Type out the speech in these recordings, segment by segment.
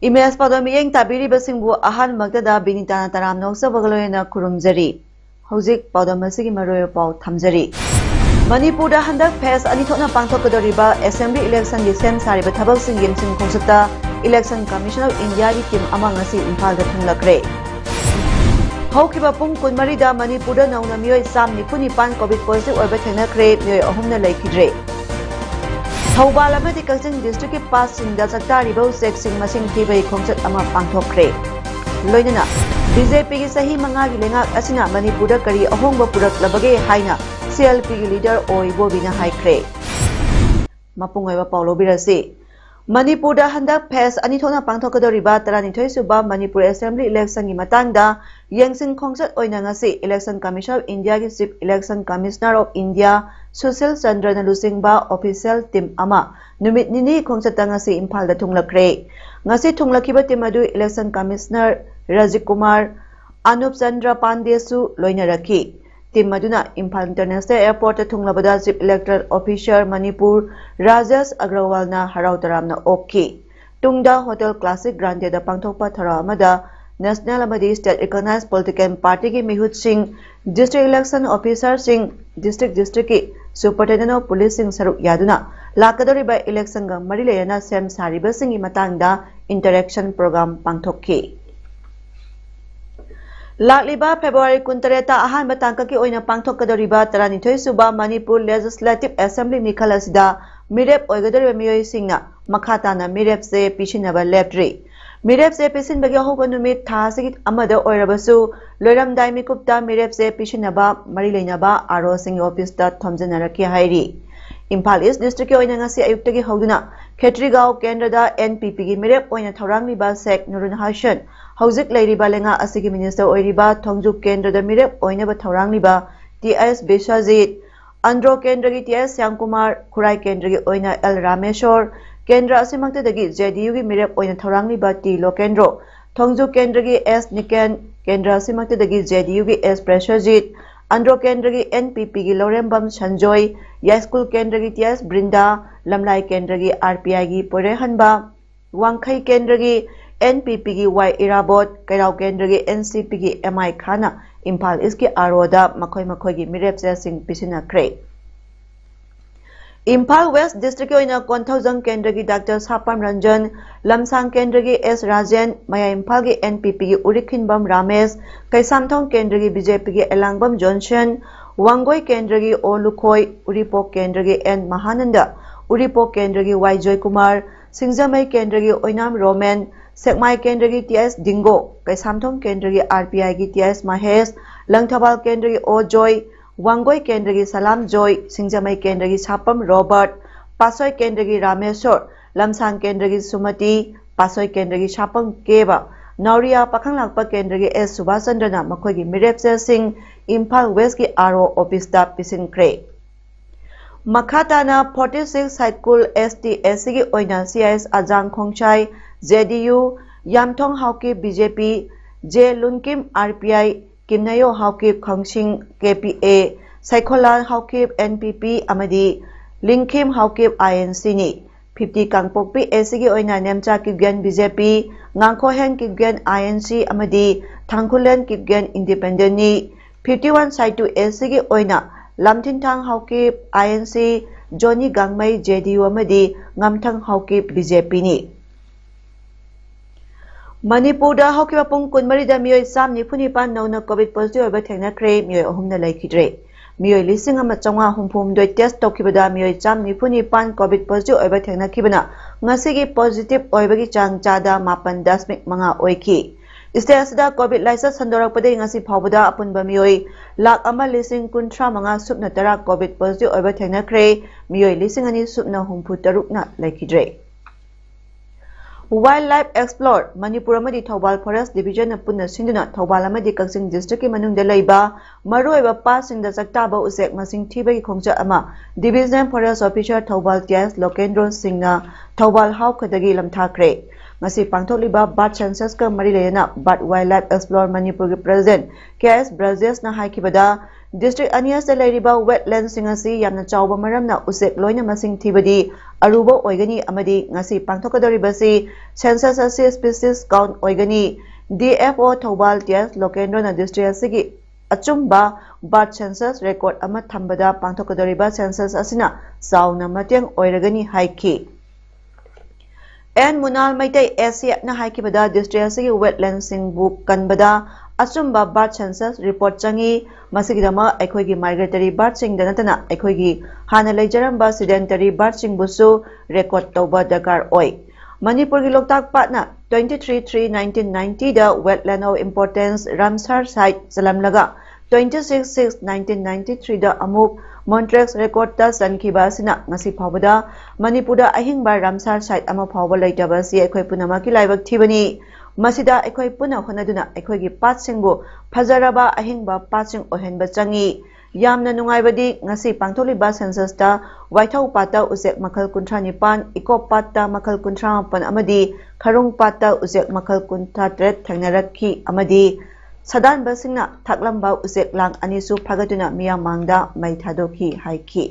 Imes PAODAM miyeng tabiri basingbu ahan magdada binitana taram noksa bagaloyena kurumjari. Hojik PAODAM masigi maroyo pau thamjari. Manipurda handak phase ani thokna pangthokadoriba assembly election gi sem sariba thabak sing yemsing khonsata election commission of India gi team ama ngasi Imphal da thunglakre. Haukiba pung kunmari da Manipurda nauna miyoi sam nipunipan covid positive oiba thenakre miyoi ahumna laikidre. Thawbal amadi Kachin district ki pass singda chaktariba seksing masing thibei khongchat ama pangthokre. Loinana BJP ki sahi manga gi lengak asina Manipurda kari ahongba puraklabage haina CLP ki leader oibo bina haikre. Mapungoiba Paulo Birasi Manipurda handak phase ani thona pangthokadoriba 32 suba Manipur assembly election gi matangda yengsing khongchat oina ngasi election commission of India ki chief election commissioner of India Sushil Chandra Nalusingba official team ama numit nini khongchata ngasi Imphal da thunglakre. Ngasi thunglakiba team adu election commissioner Rajiv Kumar Anup Chandra Pandesu loina rakhi. Team maduna Imphal International Airport ta thunglabada chief electoral officer Manipur Rajesh Agrawal na harau taramna okki. Tungda Hotel Classic Grande da pangthokpa thara amada National amadi state recognized political party ki mihut singh district election officer singh district ki superintendent of police singh saruk yaduna lakadoriba election ga mari leyana sem sariba singi matangda interaction program pangthokki. Lakliba February 13 ahanba tangka ki oina pangthokadoriba 32 suba Manipur Legislative Assembly mikhal asida mirep oigadoriba miyoi singna makhatana mirep se pishinaba leptri. Mirep se pisin bagi hoga numit thasigi amada oirabasu loiramdai mikupta mirep se pishinaba mari leinaba aro sing office ta thomjanaraki hairi. Imphal East district ki oina ngasi ayuktagi hogduna Khetrigao Kendra da NPP gi mirep oina thaurangliba Sheikh Nurun Hassan hojik leiriba lenga asigi minister oiriba Thongjuk Kendra da mirep oina ba thaurangliba TS Beshajit Andro Kendra gi TS Syamkumar Khurai Kendra gi oina L Rameshwar Kendra asimaktadagi JDU gi mirep oina thaurangliba T Lokendro Thongjuk Kendra gi S Niken Kendra asimaktadagi JDU gi S Prashajit Andro Kendra gi NPP gi Lorembam Sanjoy Ya School Kendra gi TS Brinda Lamlai Kendra gi RPI gi Porehanba Wangkhai Kendra gi NPP gi Y Irabot Kairau Kendra gi NCP gi MI Khana Imphal East ki Aroda makhoi gi mirep se sing pisina kre. Imphal West district oina Konthaujang Kendra gi Dr. Sapam Ranjan Lamsang Kendra gi S Rajan Maya Imphal gi NPP gi Urikhinbam Ramesh Kaisamthong Kendra gi BJP gi Elangbam Johnson Wangoi Kendra gi O Lukhoi Uripok Kendra gi N Mahananda Uripok Kendra gi Y Joy Kumar Singjamai Kendra gi Oinam Roman Sekmai Kendra gi TS Dingo Kaisamthong Kendra gi RPI gi TS Mahesh Langthabal Kendra gi O Joy Wangoi Kendra gi Salam Joy Singjamai Kendra gi Sapam Robert Pasoi Kendra gi Rameshwar Lamsang Kendra gi Sumati Pasoi Kendra gi Sapam Keba Nauria Pakhanglakpa Kendra gi S Subhasandrana makhoi gi mirep se sing Imphal West ki RO office da pisin kre. Makhatana 46 High School ST/SC gi oina CIS Ajang Khongchai JDU Yamthong Hauki BJP J Lunkim RPI Kimnayo Hauki Khongsing KPA Saikholan Hauki NPP amadi Lingkim Hauki INC ni 50 Kangpokpi SC gi oina Nemcha Kigyan BJP Ngangkhohen Kigyan INC amadi Thangkhulen Kigyan Independent ni 51 Saitu SC gi oina Lamthinthang Hauki INC Johnny Gangmai JDU amadi Ngamthang Hauki BJP ni. Manipurda haukiba pung kunmari da miyoi sam nipunipan nauna COVID positive oiba thenakre miyoi ahumna laikidre. Miyoi lising ama chonga humphum doi test tokibada miyoi cham nipunipan COVID positive oiba thenakibana ngasigi positive oibagi chang chada 8.5 oiki. State asida COVID license sandorakpade ngasi phawbada apunba miyoi lakh ama lising kuntra manga supna tara COVID positive oiba thenakre miyoi lising ani supna humpu taruk na laikidre. Wildlife Explore Manipur amadi Thobal Forest Division na punna sinduna Thobal amadi Kaching District ki manungda laiba maruoiba pasingda saktaba usek masing thibagi khongcha ama Division Forest Officer Thobal TS Lokendro Singhna Thobal Haukadagi lamthakre ngasi pangthokliba bird census ka mari leyana Bird Wildlife Explore Manipur ki President KS Brajes na haikibada District Anias da leiriba wetlands singasi yamna chawba maramna usek loina masing thibadi aruba oigani amadi ngasi pangthokadoribasi census asi species count oigani DFO Thobal TS Lokendro na district asigi achumba bird census record ama thambada pangthokadoriba census asina sauna mateng oiragani haiki and Munal Maitei Asia na haikibada district asigi wetlands singbu kanbada achumba bird census report changi masigidama aikhoigi migratory bird sing danatana aikhoigi hana leijaramba sedentary bird sing busu record tauba dakar oi Manipur gi Loktak Patna 23/3/1990 da wetland of importance Ramsar site salamlaga 26/6/1993 da amuk Montrex record ta sankhiba sina ngasi phawbada Manipur da ahingba Ramsar site ama phawba leitaba si aikhoi punama ki laibak thibani masida aikhoi puna honaduna aikhoigi patsingbu phajaraba ahingba patsing ohenba changi yamna nungaibadi ngasi pangtholiba census ta waithau pata usek makhal 39 ikop pata makhal 38 amadi kharung pata usek makhal 38 thangnarakhi amadi sadan basingna thaklamba usek lang anisu phagatuna miyamangda maithadokhi haiki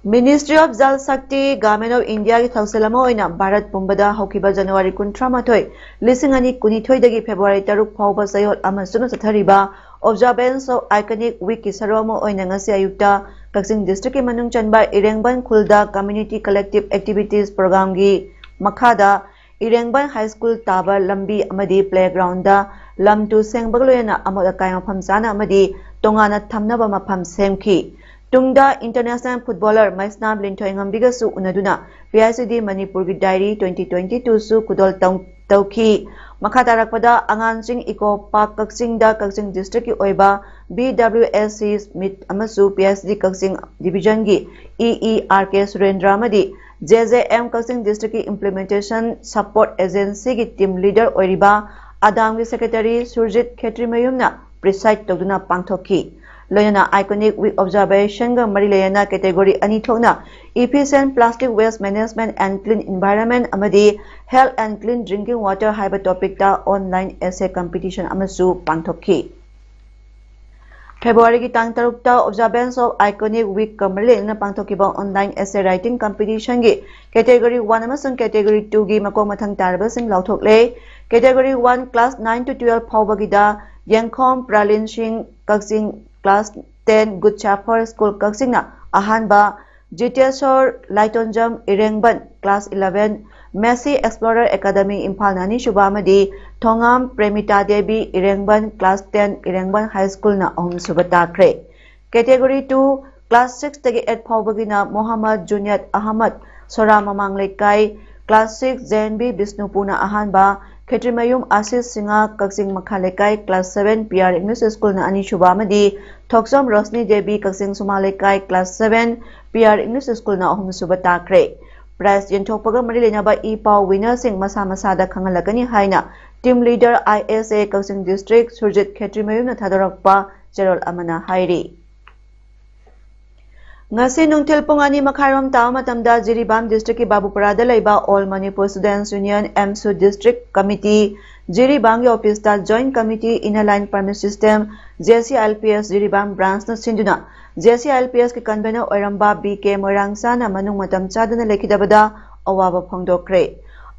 Ministry of Jal Shakti Government of India ki thausalama oina Bharat pumbada hokiba January 13 lisingani kunithoi dagi February 3 phawba sayot amasuna sathariba observance of iconic week ki saroma oina ngasi ayukta Kaching district ki manung chanba Irengban Khulda community collective activities program gi makhada Irengban high school taba lambi amadi playground da lamtu sengbagloyana amoda kai mafam sana amadi tongana thamnaba mafam semki Tungda international footballer Maisnam Lintoingambiga su unaduna PICD Manipur gi diary 2022 su kudol tauki makatarakpada angansing iko park Kaching da Kaching district ki oiba BWSC Smith amasu PICD Kaching division gi EERK Surendra amadi JJM Kaching district ki implementation support agency gi team leader oiriba Adam gi secretary Surjit Khetrimayumna preside tawduna pangthoki Loyana iconic week observation ga mari layana category ani thokna efficient plastic waste management and clean environment amadi health and clean drinking water haiba topic ta online essay competition amasu pangthokhi February ki tang taruk ta observance of iconic week ka mari layana pangthokiba online essay writing competition gi category 1 amasung category 2 gi makok mathang tarba sing lauthokle category 1 class 9 to 12 phawba gi da Yangkhom Pralin Singh Kaching Class 10 Good Shepherd School Kaching na ahanba Jitesor Laitonjam Irengban Class 11 Messi Explorer Academy Imphal nani Shubamadi Thongam Premita Devi Irengban Class 10 Irengban High School na ahum subatakre Category 2 Class 6 tagi 8 phawbagina Muhammad Junyat Ahmad Sora Mamang Lekai Class 6 JNB Bisnupuna ahanba Khetrimayum Asis Singha Kaching Makhalekai Class 7 PR English School na ani Shubamadi Thoksom Rosni Devi Kaching Sumalekai Class 7 PR English School na ahum subatakre Prize yenthokpaga mari lenaba e-paw winner sing masa masada khangalakani haina team leader ISA Kaching district Surjit Khetrimayum na thadarakpa Gerald Amana hairi Ngasi nungthil pung ani makharom taw matamda Jiribam district ki Babuparada laiba All Manipur Students Union MSU district committee Jiribam ki office ta joint committee inner line permit system JCLPS Jiribam branch na sinduna JCLPS ki convener oiramba BK Moirangsa na manung matam chadana lekhidabada awaba phongdokre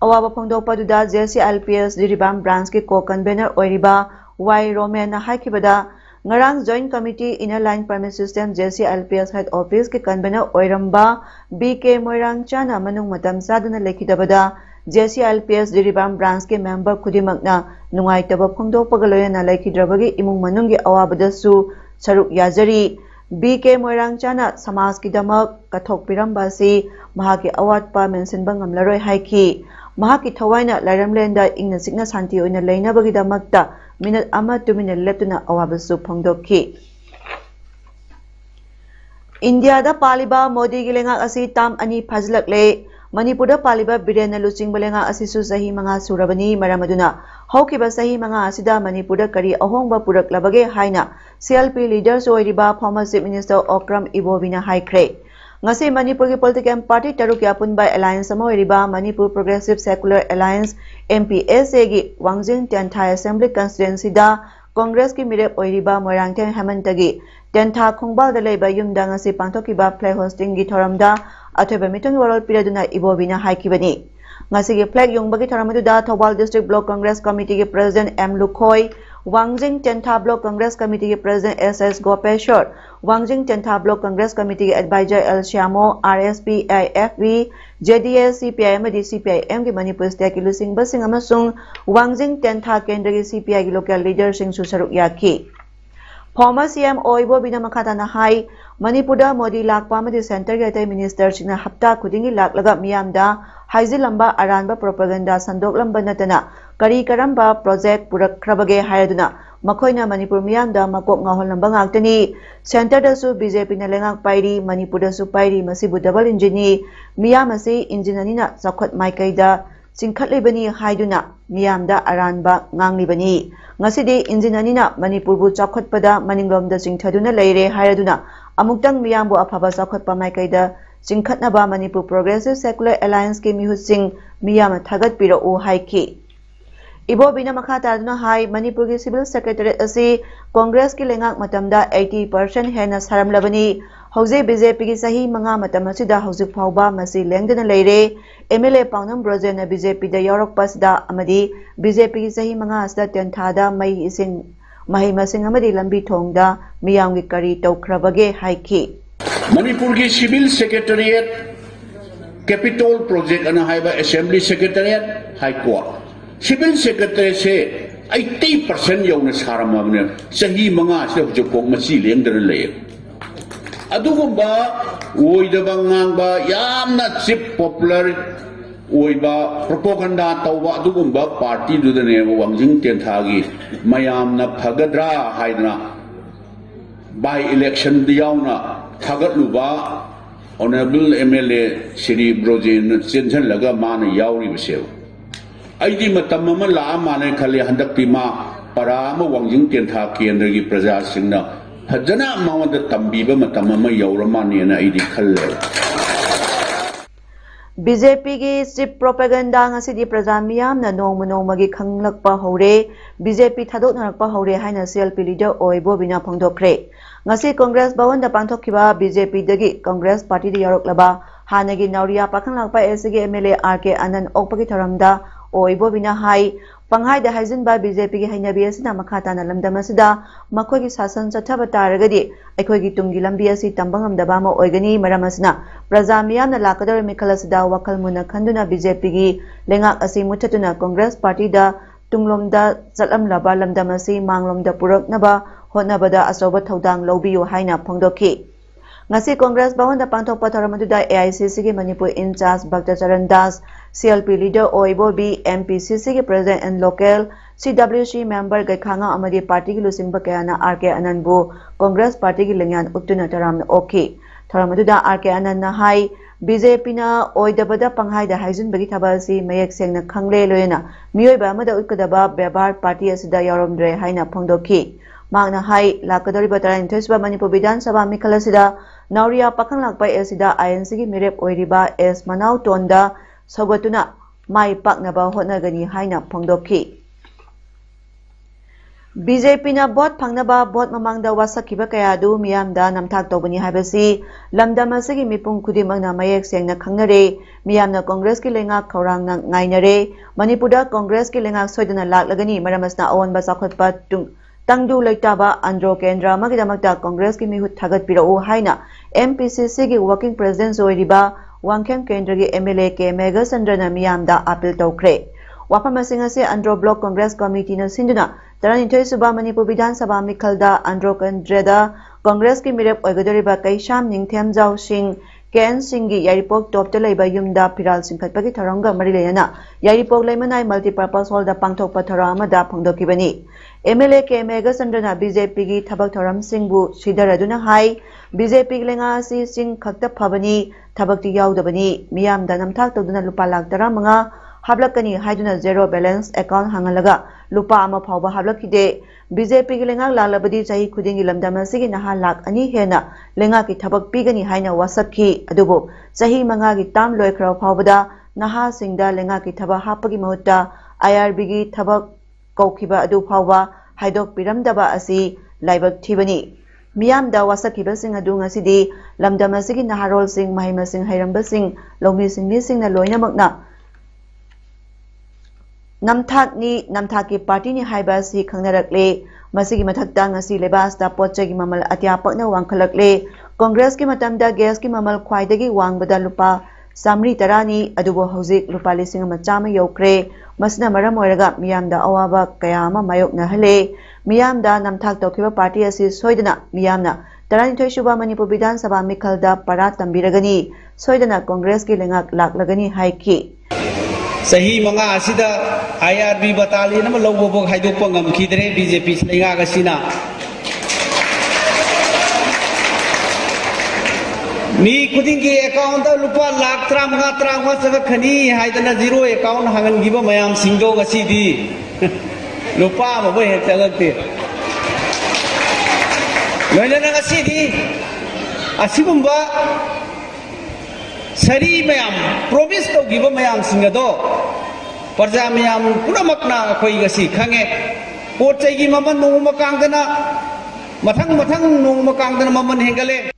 awaba phongdokpaduda JCLPS Jiribam branch ki co-convener oiriba Y Roman na haikibada Ngarang Joint Committee Inner Line Permit System JCLPS Head Office ki convener oiramba BK Moirang Chana manung matam sadana lekhidabada JCLPS Jiribam branch ki member khudimakna nungaitaba phongdokpaga loyana lekhidrabagi imung manungi awabadasu saruk yajari BK Moirang Chana samaj ki damak kathokpirambasi mahaki awatpa mentionba ngamlaroi haiki mahaki thawaina lairamlenda ingna sikna santi oina leinabagi damakta minute ama 2 minute leptuna awabasu phongdokhi India da paliba Modi gi lengak asi tam ani phajlakle Manipurda paliba Biren Luching Balenga Asisu Sahi Manga Surabani Maramaduna, Hokiba Sahi Manga Asida Manipurda Kari Ahongba Purak Labage Haina, CLP leaders Oiriba, former Chief Minister Okram Ibobina Haikre. Ngasi Manipur ki political party taruk yapun by alliance samo iriba Manipur Progressive Secular Alliance MPSA gi Wangjing Tentha Assembly constituency da Congress ki mirep oiriba Moirangteng Hamantagi Tentha Khongbal da leiba yumda ngasi pangthokiba flag hosting gi thoramda athoiba mitong warol piraduna Ibobina haikibani. Ngasi gi flag yungbagi thoramadu da Thobal District Block Congress Committee ki President M Lukhoi, Wangjing Tentha Block Congress Committee ki President SS Gopeshwar, Wangjing Tentha Block Congress Committee ki Advisor L Syamo, RSP, IFV, JDS, CPI, CPIM ki Manipur State ki Lusing Basing amasung Wangjing Tentha Kendra ki CPI ki local leader sing susaruk yaki. Former CM Ibobina makata na hai Manipurda Modi lakpa amadi center ki atai minister singna hapta khudingi laklaga miyamda haizilamba aranba propaganda sandoklamba natana kari karamba project purakhrabage haiduna makhoina Manipur miyamda makok ngaholamba ngaktani center da su BJP na lengak pairi Manipur da su pairi masibu double engine ni miyam asi engine anina chakhot maikaida chingkhatlibani haiduna miyamda aranba nganglibani ngasidi engine anina Manipur bu chakhotpada maninglomda chingthaduna leire haiduna amuktang miyambu afaba chakhotpa maikaida chingkhatnaba Manipur Progressive Secular Alliance ki mihusing miyam thagat pirau haiki. Ibobina makhataduna hai Manipur ki Civil Secretary asi Congress ki lengak matamda 80% hena saramlabani hauze BJP ki sahi manga matam asida hauzik phauba masi lengdana leire MLA Pangnam Brojena BJP da yorok pasda amadi BJP ki sahi manga asda tenthada mai ising mahi masing amadi lambi thongda miyam ki kari tawkhrabage haiki. Manipur ki Civil Secretariat Capital Project ana haiba Assembly Secretariat High Court Civil Secretary se 80% yauna saramagna sahi manga se hujukok masi lengdana leire adugumba oidaba ngangba yamna chip popular oiba propaganda tawba adugumba party dudane Wangjing Tentha gi mayamna phagadra haidna by election diyauna thagatluba honorable MLA Shri Brojen Chenjan laga mana yauri bsew aidi matam ma la mane khale handakti ma parama Wangjing Tentha kendra gi praja singna Hajana mawada tambiba matamama yauramani na idi khalle. BJP ki chip propaganda ngasidi praja miyam na nongma gi khanglakpa hore BJP thadok narakpa hore haina CLP leader Ibobina phongdokre. Ngasi Congress Bhawan da pangthokiba BJP dagi Congress Party da yaroklaba hanagi Nauria pakhanglakpa SG MLA RK Anand okpagi tharamda Ibobina hai Panghai da haizin ba BJP ki hainabi asina makhata na lamdam asida makhoi ki sasan chathaba taragadi aikhoi gi tunggi lambi asi tambangam daba ma oigani maram asina praja miyam na lakadar mikhal asida wakal muna khanduna BJP gi lengak asi muthatuna Congress Party da tunglomda chatlam laba lamdam asi manglomda puraknaba hotnabada asoba thodang lobiyo haina phongdokhi ngasi Congress Bhawan da pangthokpa tharamadda AICC ki Manipur in charge Bhakta Charan Das CLP leader Ibobi MPCC ki president and local CWC member Gaikhanga amadi party ki lusingba kayana RK Anandbu Congress party ki lengyan uttuna taramna okhi tharamadda RK Anand na hai BJP na oidabada panghai da haizun bagi thabasi mayek sengna khangle loyena miyoiba amada utkadaba bebar party asida yaromdre haina phongdokhi magna hai lakadori bataran thesba Manipur Vidhan Sabha mikhal asida Nauria pakhanglakpa asida INC ki mirep oiriba S Manau Tonda Sogatuna mai paknaba hotnagani haina phongdokhi BJP na bot phangnaba bot mamangda wasakiba kayadu miyamda namthak tobani haibasi lamdam asigi mipung khudimangna mayek sengna khangnare miyamna Congress ki lenga khawrangna ngainare Manipurda Congress ki lenga soidana laklagani maramasna awanba chakhotpa tangdu leitaba andro kendra magidamakta Congress ki mihut thagat pirau haina MPCC ki working president oiriba Wangkhem Kendra ki MLA ke Mega Sandrana miyamda appeal tawkre wafam asinga se Andro Block Congress Committee na sinduna taran inthoi suba Manipur Vidhan Sabha mikhalda Andro Kendra Congress ki mirep oigadoriba Kaisham Ningthem Jau Singh Ken Singhi Yaripok Top Teleba Yumda Piral Singkatpagi Taranga Marilena Yaripok Lemanai Multipurpose Hall da Pangtok Patarama da Pangdokibani MLA K Mega Sandana BJP gi Thabak Thoram Singbu Sidaraduna Hai BJP Lenga Si Sing Khakta Phabani Thabakti Yaudabani Miyam da Namthak Toduna Lupa Lak Taramanga Hablakani Haiduna Zero Balance Account Hangalaga Lupa Ama Phauba Hablakide BJP ki lenga lalabadi chahi khudingi lamdama sigi naha lak ani hena lenga ki thabak pigani haina wasakhi adubo chahi manga gi tam loikhra phawbada naha singda lenga ki thaba hapagi mahutta IRB gi thabak kaukhiba adu phawba haidok piramdaba asi laibak thibani miyam da wasakhiba sing adu ngasidi lamdama sigi naharol sing mahima sing hairamba sing lomi sing ni sing na loinamakna Namthaki party ni haiba si khangnarakle masigi mathakta ngasi lebas da pochegi mamal atyapakna wangkhalakle Congress ki matamda gas ki mamal khwaidagi wangbada lupa samri tarani adubo hojik lupa lising machama yokre masna maram oiraga miyamda awaba kayama mayokna hale miyamda namthak tokhiba party asi soidana miyamna tarani thoisuba manipur Vidhan Sabha mikhalda para tambiragani soidana Congress ki lengak laklagani haiki Sahi manga asida IRB battalion ama lobobok haidokpa ngamkhidre BJP lenga gasina mi kudingi account da lupa lakh tramanga saga khani haidana zero account hangan giba mayam singdo gasidi lupa ma boy hekta lagte loina gasidi asibumba Sari mayam promise to giba mayam singado parja mayam punamakna khoi gasi khange pochai gi maman nongma kangdana mathang nongma kangdana maman hengale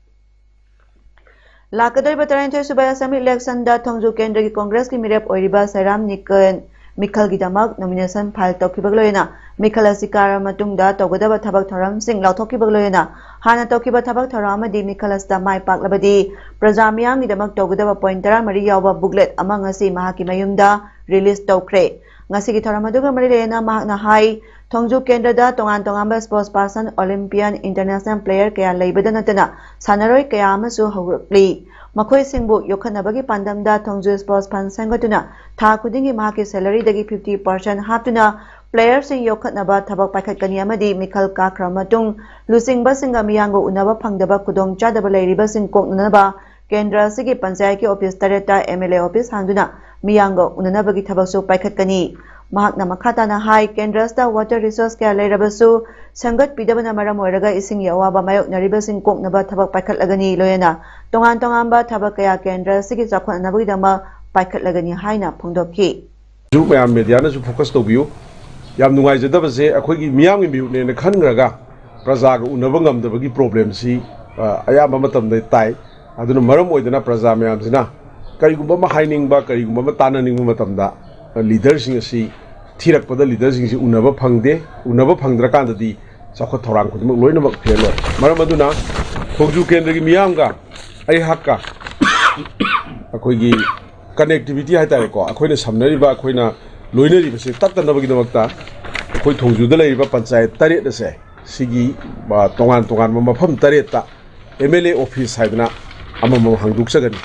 Lakadar Bataran Subaya Assembly election da Thongju Kendra ki Congress ki mirep oiriba Sairam Nikan Mikhal gi damak nomination file tokibagloina Mikhal asikara matungda togodaba thabak thoram sing lauthokibagloina hana tokiba thabak thoram di Mikhal asta mai paklabadi prajamiyam gi damak togodaba pointer mari yawa booklet ama ngasi mahaki mayumda release tokre ngasi gi thoram aduga mari lena mahakna hai Thongju Kendra da tongan ba sports person Olympian international player kaya leibada natana sanaroi kaya amasu hawrukli Makhoi singbu yokhanabagi pandamda Thongju sports fund sangatuna tha khudingi mahaki salary dagi 50% haptuna players sing yokhatnaba thabak paikhatkani amadi Mikhal kakra matung lusing basinga miyango unaba phangdaba khudong chadaba leiriba sing koknaba Kendra sigi panchayat ki office tareta MLA office hangduna miyango unanabagi thabaksu paikhatkani mahakna makhatana hai Kendrasta water resource kaya leirabasu sangat pidabana maram oiraga ising yawaba mayok naribasing koknaba thabak paikhatlagani loyana tongan ba thabak kaya Kendra sigi chakhonabagi dama paikhatlagani haina phongdokhi ju mayam media na ju focus to view yam nungai jadaba se akhoi gi miyam gi view ne khangraga praja ga unaba ngamdabagi problem si ayamba matam dai tai aduna maram oidana praja mayam sina karigumba ma haining ba karigumba ma tananing matamda leaders si thirak pada leaders si unaba phangdra kan di chakho thorang khudum loina mak phelo maram aduna Thongju Kendra gi miyam ga ai hakka akhoi gi connectivity hai tare ko akhoi na samnari ba akhoi na loinari ba se tatna ba gi damakta akhoi Thongju da lei ba panchayat tare da se sigi ba tongan mafam tare ta MLA office haidna amam hangduk sagani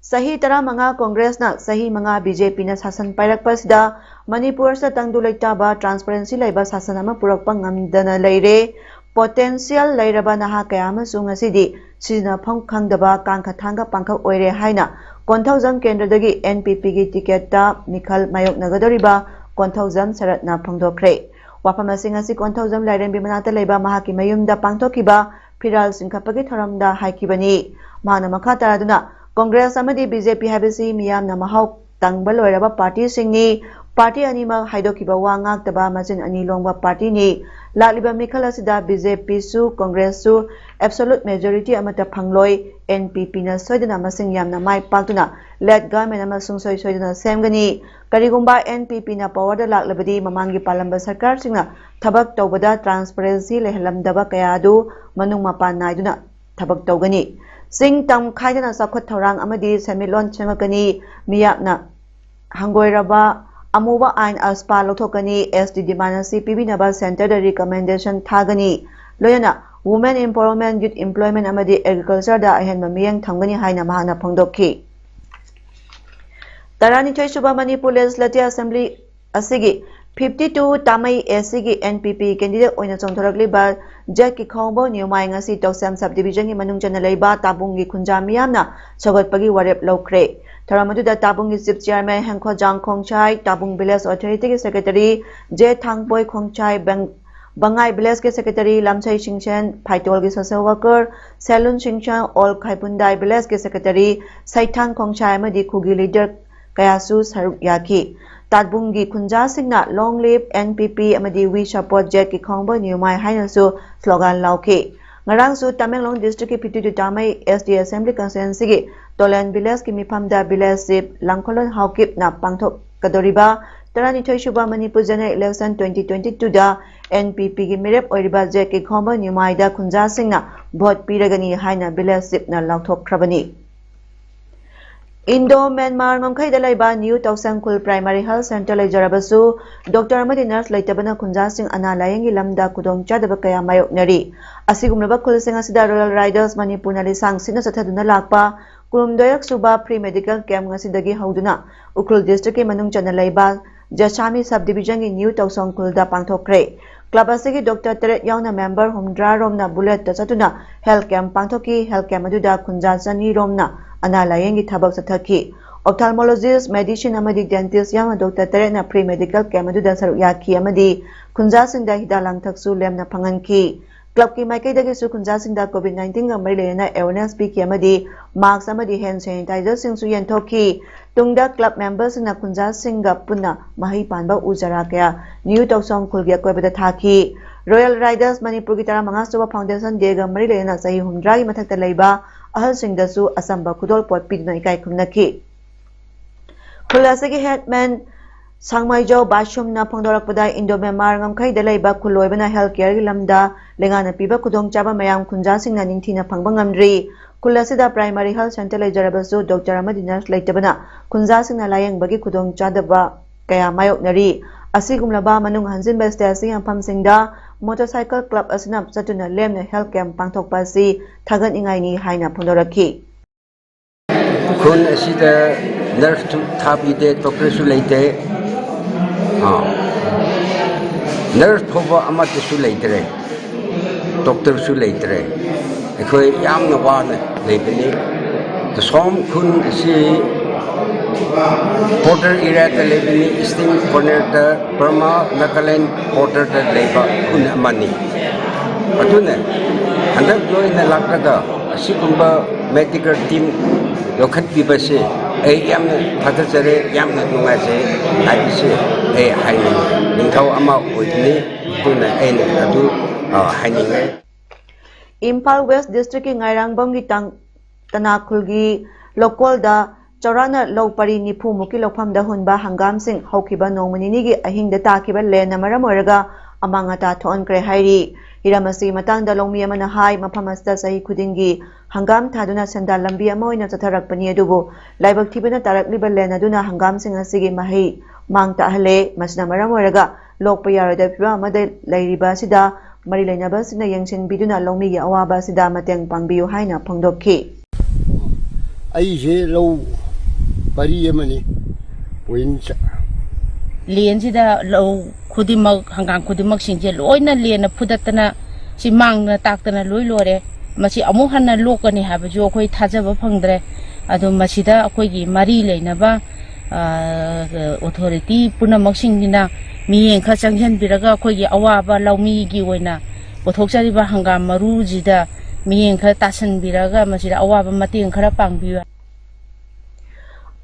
Sahi tara manga Congress na sahi manga BJP na sasan pairakpasda Manipur sa tangdu laitaba transparency laiba sasan ama purakpa ngamdana leire potential leiraba naha kayama sungasidi sina phang khangdaba kangkha thanga pangkhak oire haina Konthaujam Kendra dagi NPP gi ticket ta Mikhal mayok nagadoriba Konthaujam saratna phangdokre wafama singasi Konthaujam lairen bimanata leiba mahaki mayumda pangthokiba Piral Singkhapagi thoramda haikibani mahana makha taraduna Congress amadi BJP habisi miyam na mahau tangbal oiraba party singni party anima haidokiba wangak taba machin ani longba party ni laliba Mikhal asida BJP su Congress su absolute majority amata phangloi NPP na soidana masing yamna mai paktuna led government amasung soidana semgani karigumba NPP na power da laklabadi mamangi palamba sarkar singna thabak tawbada transparency lehalamdaba kayadu manung mapan naiduna thabak tawgani Sing tam khaidana sakhot thorang amadi semilon chengakani miyapna hangoiraba amuba ain aspa lothokani SDD manasi pibinaba center da recommendation thagani loyana women empowerment, youth employment amadi agriculture da ahenba miyang thamgani haina mahana phongdokhi. Taranithoi suba Manipur Legislative Assembly asigi 52 Tamai SCG NPP candidate oina chongthorakliba Jack Khongbo Nyumai ngasi Toksam subdivision gi manung chana leiba Tabung gi khunja miyamna sogatpagi warep lokre. Tharamaduda Tabung gi chief chairman Hengkho Jang Khongchai, Tabung village authority gi secretary J Thangpoi Khongchai, Bangai village gi secretary Lamchai Singchen, Phaitol gi social worker Salun Singchen, All Khaipundai village gi secretary Saithang Khongchai amadi Khugi leader Kayasu Saruk Yaki. Tabungi Kunja Singna Long Live NPP amadi We Support Jack Khongbo Nyumai hainasu slogan lauke. Ngarang su Tamenglong district ki 52 Tamai SD Assembly constituency gi Tolen village ki mifamda village sip Langkolon Haukip na pangthok kadoriba Taranithoi suba Manipur general election 2022 da NPP gi mirep oiriba Jack Khongbo Nyumai da Kunja Singna vote piragani haina village sip na lauthok khrabani. Indo-Myanmar ngomkhai dalaiba New Tawsangkul Primary Health Center lejarabasu Dr. Amadi nurse laitabana kunjasing ana layangi lamda kudong chadaba kaya mayoknari asigumlaba kulsing asida Royal Riders Manipur na lisang sina sathaduna lakpa kulumdoyak suba pre medical camp ngasidagi hauduna Ukrul district manung chana laiba Jachami subdivision gi New Tawsangkul da pangthokre club asigi Dr. Teret yauna member humdra romna bullet ta satuna health camp pangthoki health camp aduda kunjasani romna Analayangi Tabak Sataki. Ophthalmologist, medicine amadi dentist yama Dr. Terena pre-medical camp da Saruyaki amadi Kunjasing da hidalang taksu lem na panganki. Club ki maikai dagi su Kunjasing da COVID-19 ga mari na awareness speak amadi marks amadi hand sanitizer sing su yantoki. Tungda club members na Kunjasing ga punna mahi panba ujara kaya New Tawsong kulgia ko bada thaki. Royal Riders Manipur Gitara Mangasuba Foundation Dega Mari Lena Sahi Humdragi Mathakta Laiba Ahal Singdasu Asamba Kudol Pot Pidna Ikai Kumnaki. Kulasagi Headman Sangmaijo Bashum na Pongdorak Pada Indo-Myanmar Ngamkai Dalaiba Kuloibana Healthcare Lamda Lengana Piba Kudong Chaba Mayam Kunjasing na Ningtina Pangbangamri. Kulasida Primary Health Center Lajarabasu Dr. Amadina Laitabana Kunjasing na Layang Bagi Kudong Chadaba Kaya Mayok Nari. Asigumlaba manung hanjin ba station ang pamsingda motorcycle club asinap satuna lemna health camp pangthokpa si thagan ingai ni haina phondoraki kun asida nurse to thabi de doctor su leite nurse thoba amat su leitere doctor su leitere ekhoi yamna wana leibani the som kun si border area the Lebanese eastern corner the Burma Nagaland border the Leba kun amani aduna handak join na lakaga asigumba medical team lokhat bibase yam thadajare yam nungaje aibise haini ningthau ama oidni tuna adu haini Impal West District Ngairangbam gi Tanakhul gi local da Chaurana Lopari Nipu Muki Lopam da Hunba Hangam Sing Hokiba Nomanini gi Ahing da Takiba Lena Maramoraga Amangata Ton Kre Hairi Hiramasi Matang da Lomi Amana Hai Mapamasta Sahi Kudingi Hangam Taduna Sanda Lambi Amoina Tatarak Pani Adubu Laibak Tibana Tarak Liba Lena Duna Hangam Sing Asigi Mahi Mang Tahale Masna Maramoraga Lokpayara da Pura Mada Lairiba Sida Marilena Basina Yangshin Biduna Lomi Awaba Sida Mateng Pangbiu Haina Pangdoki Aije Low Pari Yemani Winch Lienzida low Kudimak Hangang Kudimak Sinjel Oina Liena Pudatana si Mang na Taktana Luilore Masi Amuhana Lokani have a joke Tazava Pangdre Ado Masida Akogi Marile Naba authority Puna Maxingina Mi and Kasanghan Biraga Kogi Awaba Laumi Giwena Potoksariba Hangam Marujida Mi and Katasan Biraga Masida Awaba Mati and Karapang Bua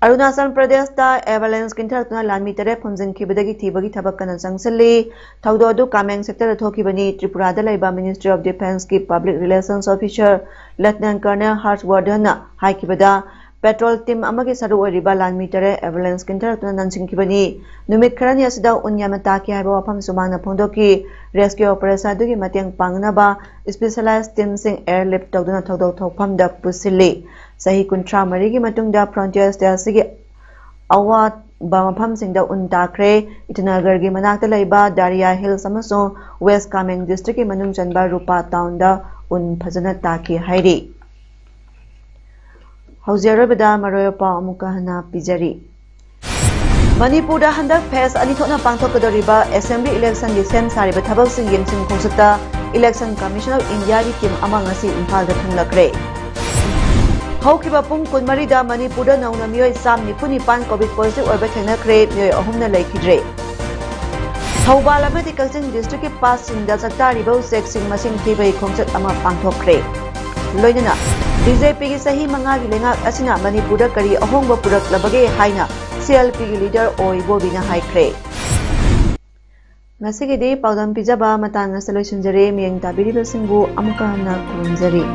Arunachal Pradesh da avalanche kinthakna lanmi tere phunjin khibadagi thibagi thabak kana changsali thaudo du kameng sector thokibani Tripura da laiba Ministry of Defence ki Public Relations Officer Lieutenant Colonel Harshwardhan na haikibada petrol team amagi saru oriba lanmi tere avalanche kinthakna nansingkibani numit kharani asida unyamata ki haiba wafam sumana phondoki rescue operation dugi mateng pangnaba specialized team sing airlift tawduna thaudo thokpham da pusili Sahi Kuntra Marigi Matungda Frontier Stasigi Awa mafamsingda un takre Itanagargi manakta laiba Daria Hills amasung West Kameng district ki manung chanba Rupa town da un phajana taki hairi Haujarabada maroyapa amuka hana pijari Manipur handak phase ani thona pangthokadoriba assembly election gi sem sariba thabak sing yemsim khosata election commission of India gi team amang asi imphal da thunglakre Haukiba pung kunmari da Manipur da nauna miyoi sam nipunipan covid positive oiba thenakre miyoi ahumna laikidre Thawbal amadi Kaching district ki pass sing da chaktariba sek sing masing thibai khongchat ama pangthokre loinana BJP ki sahi manga gi lengak asina Manipur da kari ahongba puraklabage haina CLP ki leader oibo bina haikre ngasigi di paudam pijaba matang na solution jare miyang tabiri basingbu amka na kurumjari